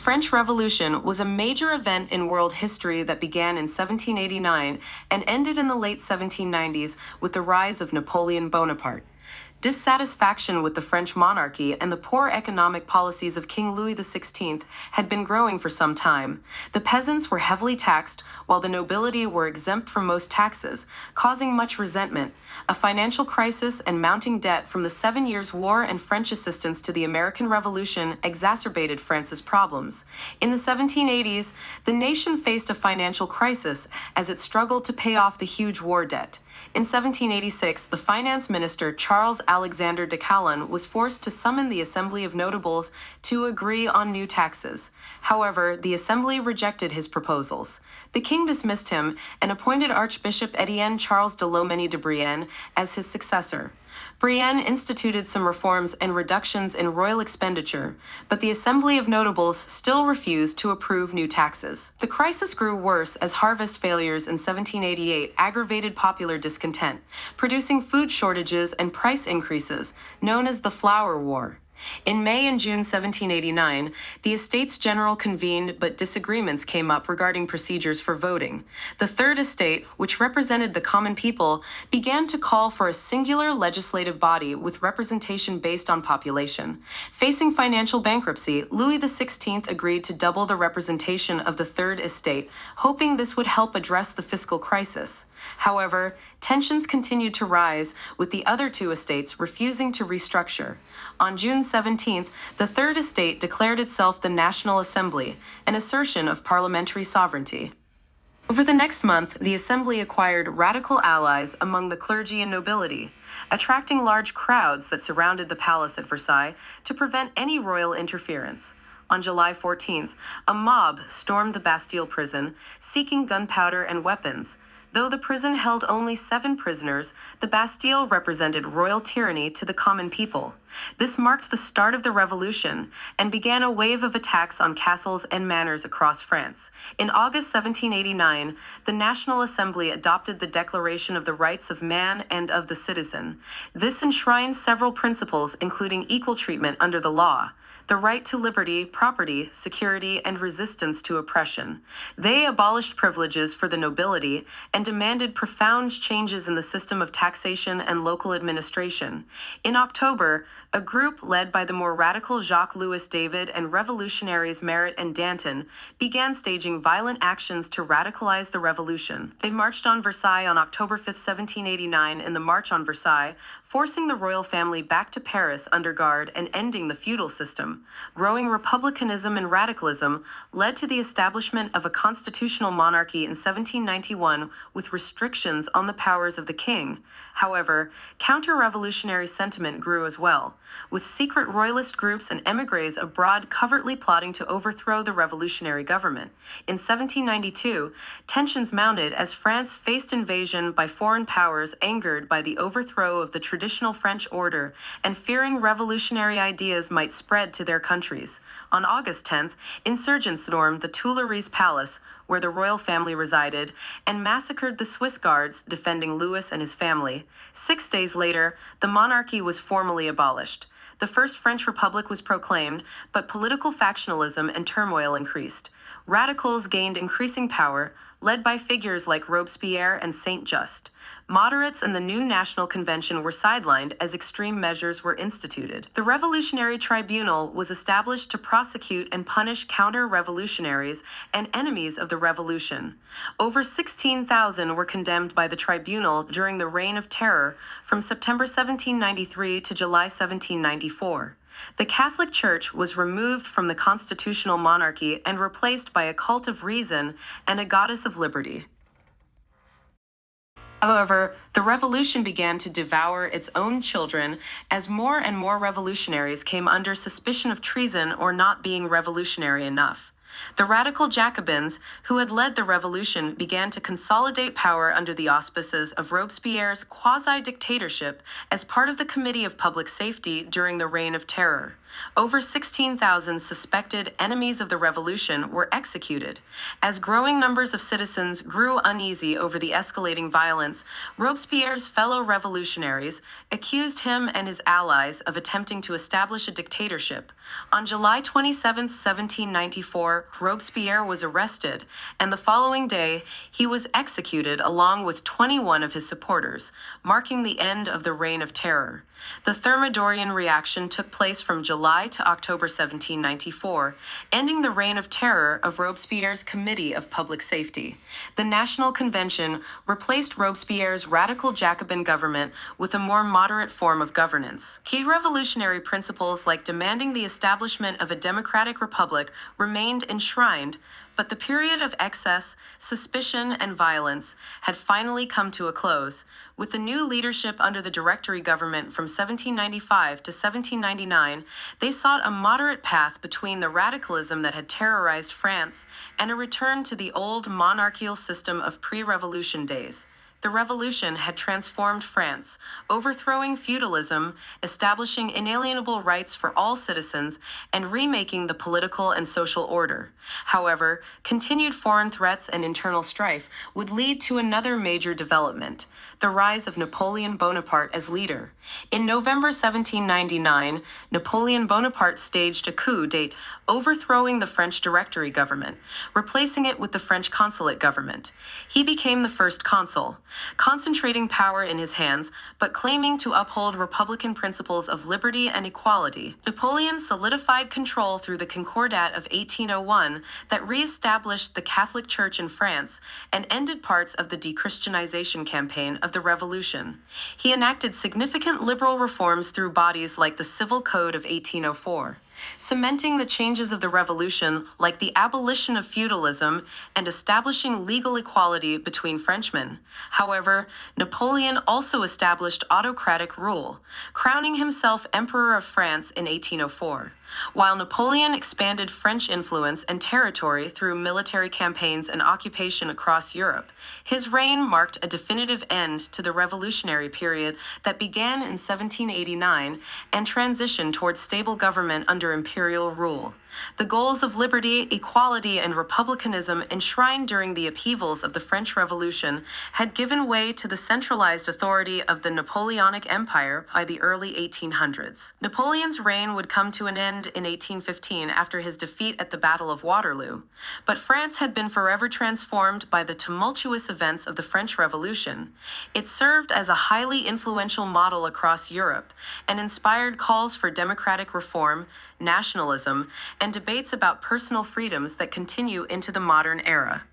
French Revolution was a major event in world history that began in 1789 and ended in the late 1790s with the rise of Napoleon Bonaparte. Dissatisfaction with the French monarchy and the poor economic policies of King Louis XVI had been growing for some time. The peasants were heavily taxed, while the nobility were exempt from most taxes, causing much resentment. A financial crisis and mounting debt from the 7 Years' War and French assistance to the American Revolution exacerbated France's problems. In the 1780s, the nation faced a financial crisis as it struggled to pay off the huge war debt. In 1786, the finance minister Charles Alexander de Calonne was forced to summon the Assembly of Notables to agree on new taxes. However, the Assembly rejected his proposals. The king dismissed him and appointed Archbishop Étienne Charles de Loménie de Brienne as his successor. Brienne instituted some reforms and reductions in royal expenditure, but the Assembly of Notables still refused to approve new taxes. The crisis grew worse as harvest failures in 1788 aggravated popular discontent, producing food shortages and price increases, known as the Flour War. In May and June 1789, the Estates General convened, but disagreements came up regarding procedures for voting. The Third Estate, which represented the common people, began to call for a singular legislative body with representation based on population. Facing financial bankruptcy, Louis XVI agreed to double the representation of the Third Estate, hoping this would help address the fiscal crisis. However, tensions continued to rise, with the other two estates refusing to restructure. On June 17th, the Third Estate declared itself the National Assembly, an assertion of parliamentary sovereignty. Over the next month, the Assembly acquired radical allies among the clergy and nobility, attracting large crowds that surrounded the palace at Versailles to prevent any royal interference. On July 14th, a mob stormed the Bastille prison, seeking gunpowder and weapons. Though the prison held only 7 prisoners, the Bastille represented royal tyranny to the common people. This marked the start of the Revolution and began a wave of attacks on castles and manors across France. In August 1789, the National Assembly adopted the Declaration of the Rights of Man and of the Citizen. This enshrined several principles, including equal treatment under the law, the right to liberty, property, security, and resistance to oppression. They abolished privileges for the nobility and demanded profound changes in the system of taxation and local administration. In October, a group led by the more radical Jacques-Louis David and revolutionaries Marat and Danton began staging violent actions to radicalize the revolution. They marched on Versailles on October 5, 1789 in the March on Versailles, forcing the royal family back to Paris under guard and ending the feudal system. Growing republicanism and radicalism led to the establishment of a constitutional monarchy in 1791 with restrictions on the powers of the king. However, counter-revolutionary sentiment grew as well, with secret royalist groups and émigrés abroad covertly plotting to overthrow the revolutionary government. In 1792, tensions mounted as France faced invasion by foreign powers angered by the overthrow of the traditional French order and fearing revolutionary ideas might spread to their countries. On August 10th, insurgents stormed the Tuileries Palace, where the royal family resided, and massacred the Swiss guards defending Louis and his family. 6 days later, the monarchy was formally abolished. The First French Republic was proclaimed, but political factionalism and turmoil increased. Radicals gained increasing power, led by figures like Robespierre and Saint-Just. Moderates and the new National Convention were sidelined as extreme measures were instituted. The Revolutionary Tribunal was established to prosecute and punish counter-revolutionaries and enemies of the revolution. Over 16,000 were condemned by the tribunal during the Reign of Terror from September 1793 to July 1794. The Catholic Church was removed from the constitutional monarchy and replaced by a cult of reason and a goddess of liberty. However, the revolution began to devour its own children as more and more revolutionaries came under suspicion of treason or not being revolutionary enough. The radical Jacobins, who had led the revolution, began to consolidate power under the auspices of Robespierre's quasi-dictatorship as part of the Committee of Public Safety during the Reign of Terror. Over 16,000 suspected enemies of the revolution were executed. As growing numbers of citizens grew uneasy over the escalating violence, Robespierre's fellow revolutionaries accused him and his allies of attempting to establish a dictatorship. On July 27, 1794, Robespierre was arrested, and the following day he was executed along with 21 of his supporters, marking the end of the Reign of Terror. The Thermidorian reaction took place from July to October 1794, ending the Reign of Terror of Robespierre's Committee of Public Safety. The National Convention replaced Robespierre's radical Jacobin government with a more moderate form of governance. Key revolutionary principles like demanding the establishment of a democratic republic remained enshrined, but the period of excess, suspicion, and violence had finally come to a close. With the new leadership under the Directory government from 1795 to 1799, they sought a moderate path between the radicalism that had terrorized France and a return to the old monarchical system of pre-revolution days. The revolution had transformed France, overthrowing feudalism, establishing inalienable rights for all citizens, and remaking the political and social order. However, continued foreign threats and internal strife would lead to another major development: the rise of Napoleon Bonaparte as leader. In November 1799, Napoleon Bonaparte staged a coup d'état, overthrowing the French Directory government, replacing it with the French consulate government. He became the first consul, concentrating power in his hands, but claiming to uphold republican principles of liberty and equality. Napoleon solidified control through the Concordat of 1801 that re-established the Catholic Church in France and ended parts of the dechristianization campaign of the Revolution. He enacted significant liberal reforms through bodies like the Civil Code of 1804. Cementing the changes of the Revolution, like the abolition of feudalism and establishing legal equality between Frenchmen. However, Napoleon also established autocratic rule, crowning himself Emperor of France in 1804. While Napoleon expanded French influence and territory through military campaigns and occupation across Europe, his reign marked a definitive end to the revolutionary period that began in 1789 and transitioned towards stable government under imperial rule. The goals of liberty, equality, and republicanism enshrined during the upheavals of the French Revolution had given way to the centralized authority of the Napoleonic Empire by the early 1800s. Napoleon's reign would come to an end in 1815 after his defeat at the Battle of Waterloo, but France had been forever transformed by the tumultuous events of the French Revolution. It served as a highly influential model across Europe and inspired calls for democratic reform, nationalism, and debates about personal freedoms that continue into the modern era.